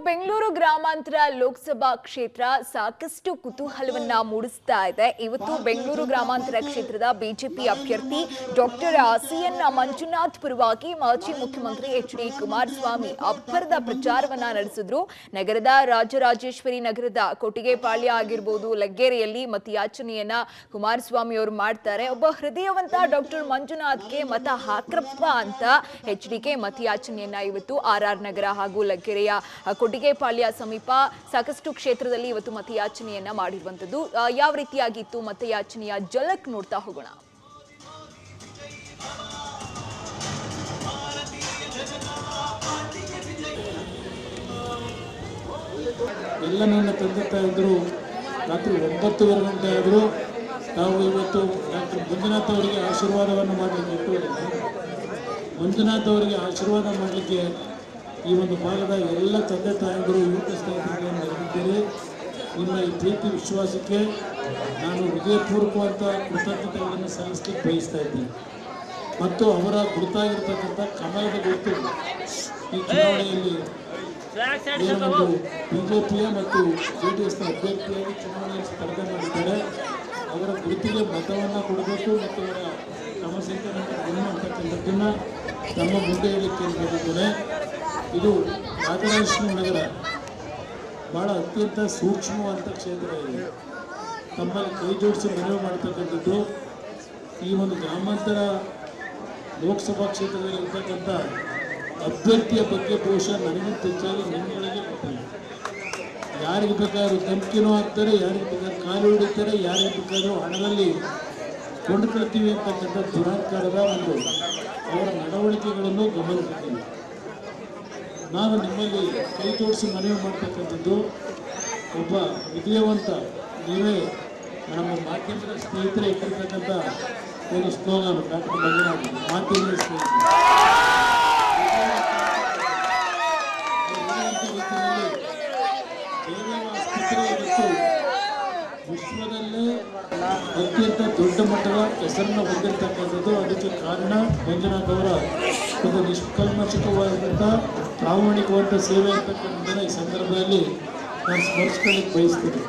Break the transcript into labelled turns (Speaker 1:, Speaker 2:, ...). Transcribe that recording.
Speaker 1: ಬೆಂಗಳೂರು ಗ್ರಾಮಾಂತರ ಲೋಕಸಭಾ ಕ್ಷೇತ್ರ ಸಾಕಷ್ಟು ಕುತೂಹಲವನ್ನ ಮೂಡಿಸ್ತಾ ಇದೆ. ಇವತ್ತು ಬೆಂಗಳೂರು ಗ್ರಾಮಾಂತರ ಕ್ಷೇತ್ರದ ಬಿಜೆಪಿ ಅಭ್ಯರ್ಥಿ ಡಾಕ್ಟರ್ ಸಿಎನ್ ಮಂಜುನಾಥ್ ಪರವಾಗಿ ಮಾಜಿ ಮುಖ್ಯಮಂತ್ರಿ ಎಚ್.ಡಿ. ಕುಮಾರಸ್ವಾಮಿ ಅಬ್ಬರದ ಪ್ರಚಾರವನ್ನ ನಡೆಸಿದ್ರು. ನಗರದ ರಾಜರಾಜೇಶ್ವರಿ ನಗರದ ಕೊಟ್ಟಿಗೆಪಾಳ್ಯ ಆಗಿರಬಹುದು, ಲಗ್ಗೆರೆಯಲ್ಲಿ ಮತಯಾಚನೆಯನ್ನ ಕುಮಾರಸ್ವಾಮಿ ಅವರು ಮಾಡ್ತಾರೆ. ಒಬ್ಬ ಹೃದಯವಂತ ಡಾಕ್ಟರ್ ಮಂಜುನಾಥ್ಗೆ ಮತ ಹಾಕ್ರಪ್ಪ ಅಂತ ಎಚ್.ಡಿ.ಕೆ ಮತಯಾಚನೆಯನ್ನ ಇವತ್ತು ಆರ್.ಆರ್. ನಗರ ಹಾಗೂ ಲಗ್ಗೆರೆಯ ಕೊಟ್ಟಿಗೆಪಾಳ್ಯ ಸಮೀಪ ಸಾಕಷ್ಟು ಕ್ಷೇತ್ರದಲ್ಲಿ ಇವತ್ತು ಮತಯಾಚನೆಯನ್ನ ಮಾಡಿರುವಂತದ್ದು. ಯಾವ ರೀತಿಯಾಗಿತ್ತು ಮತಯಾಚನೆಯ ಝಲಕ್ ನೋಡ್ತಾ ಹೋಗೋಣ.
Speaker 2: ಎಲ್ಲ ನನ್ನ ತಂದೆ ತಾಯಿದ್ರು ರಾತ್ರಿ 9:30 ಗಂಟೆ ಆದರೂ ನಾವು ಇವತ್ತು ಡಾಕ್ಟರ್ ಮಂಜುನಾಥ್ ಅವರಿಗೆ ಆಶೀರ್ವಾದವನ್ನು ಮಾಡಲಿಕ್ಕೆ ಇಟ್ಟುಕೊಂಡಿದ್ದೇವೆ. ಮಂಜುನಾಥ್ ಅವರಿಗೆ ಆಶೀರ್ವಾದ ಮಾಡಲಿಕ್ಕೆ ಈ ಒಂದು ಭಾಗದ ಎಲ್ಲ ತಂದೆ ತಾಯಿಗಳು ಯುವಕ ಸ್ನೇಹಿತರಿಗೆ ನೆರವಿದ್ದೀರಿ. ನಿಮ್ಮ ಈ ಪ್ರೀತಿ ವಿಶ್ವಾಸಕ್ಕೆ ನಾನು ಹೃದಯಪೂರ್ವಕವಾದ ಕೃತಜ್ಞತೆಗಳನ್ನು ಸಲ್ಲಿಸಲಿಕ್ಕೆ ಬಯಸ್ತಾ ಇದ್ದೀನಿ. ಮತ್ತು ಅವರ ಗುರುತಾಗಿರ್ತಕ್ಕಂಥ ಕಮಲದ ಗುರುತು ಈ ಚುನಾವಣೆಯಲ್ಲಿ ಏನೊಂದು ಬಿಜೆಪಿಯ ಮತ್ತು JDS ಅಭ್ಯರ್ಥಿಯಾಗಿ ಚುನಾವಣೆಯಲ್ಲಿ ಸ್ಪರ್ಧೆ ಮಾಡಿದ್ದಾರೆ. ಅವರ ಗುರುತಿಗೆ ಮತವನ್ನು ಕೊಡಬೇಕು ಮತ್ತು ಅವರ ಕ್ರಮಸಂಖ್ಯೆ ಅಂತಕ್ಕಂಥದ್ದನ್ನು ನಮ್ಮ ಮುಂದೆ ಹೇಳಲಿಕ್ಕೆ ಬಂದಿದ್ದೇನೆ. ಇದು ರಾಜರಾಜೇಶ್ವರಿ ನಗರ ಭಾಳ ಅತ್ಯಂತ ಸೂಕ್ಷ್ಮವಾದ ಕ್ಷೇತ್ರ ಇದೆ. ತಮ್ಮಲ್ಲಿ ಕೈ ಜೋಡಿಸಿ ಮನವಿ ಮಾಡ್ತಕ್ಕಂಥದ್ದು ಈ ಒಂದು ಗ್ರಾಮಾಂತರ ಲೋಕಸಭಾ ಕ್ಷೇತ್ರದಲ್ಲಿ ಇರ್ತಕ್ಕಂಥ ಅಭ್ಯರ್ಥಿಯ ಬಗ್ಗೆ ಬಹುಶಃ ನನಗಿಂತ ಹೆಚ್ಚಾಗಿ ನಿಮ್ಮಗಳಿಗೆ ಗೊತ್ತಿಲ್ಲ. ಯಾರಿಗೆ ಬೇಕಾದ್ರೂ ಧಮಕಿನೂ ಹಾಕ್ತಾರೆ, ಯಾರಿಗೆ ಬೇಕಾದ್ರೂ ಕಾಲು ಹಿಡಿತಾರೆ, ಯಾರಿಗೆ ಬೇಕಾದರೂ ಹಣದಲ್ಲಿ ಕೊಂಡುಕೊಳ್ತೀವಿ ಅಂತಕ್ಕಂಥ ದುರಾಂಕಾರದ ಒಂದು ಅವರ ನಡವಳಿಕೆಗಳನ್ನು ಗಮನಿಸಿದ್ದೀವಿ. ನಾನು ನಿಮ್ಮಲ್ಲಿ ಕೈ ಜೋಡಿಸಿ ಮನವಿ ಮಾಡ್ತಕ್ಕಂಥದ್ದು ಒಬ್ಬ ಹೃದಯವಂತ ನೀವೇ ನಮ್ಮ ಮಾಧ್ಯಮದ ಸ್ನೇಹಿತರೆ ಇಟ್ಟಿರ್ತಕ್ಕಂಥ ಒಂದು ಸ್ಲೋಗಾನು ಡಾಕ್ಟರ್ ಮಂಜುನಾಥ್ ಮಾಧ್ಯಮದ ಸ್ನೇಹಿತರು ವಿಶ್ವದಲ್ಲೇ ಅತ್ಯಂತ ದೊಡ್ಡ ಮಟ್ಟದ ಹೆಸರನ್ನು ಹೊಂದಿರತಕ್ಕಂಥದ್ದು. ಅದಕ್ಕೆ ಕಾರಣ ಮಂಜುನಾಥ್ ಅವರ ಒಂದು ನಿಷ್ಕಲ್ಮಶಕವಾದಂಥ ಪ್ರಾಮಾಣಿಕವಾದ ಸೇವೆ ಅಂತಕ್ಕಂಥದ್ದನ್ನು ಈ ಸಂದರ್ಭದಲ್ಲಿ ನಾನು ಸ್ಮರಿಸ್ಕೊಳ್ಳಿಕ್ಕೆ ಬಯಸ್ತೀನಿ.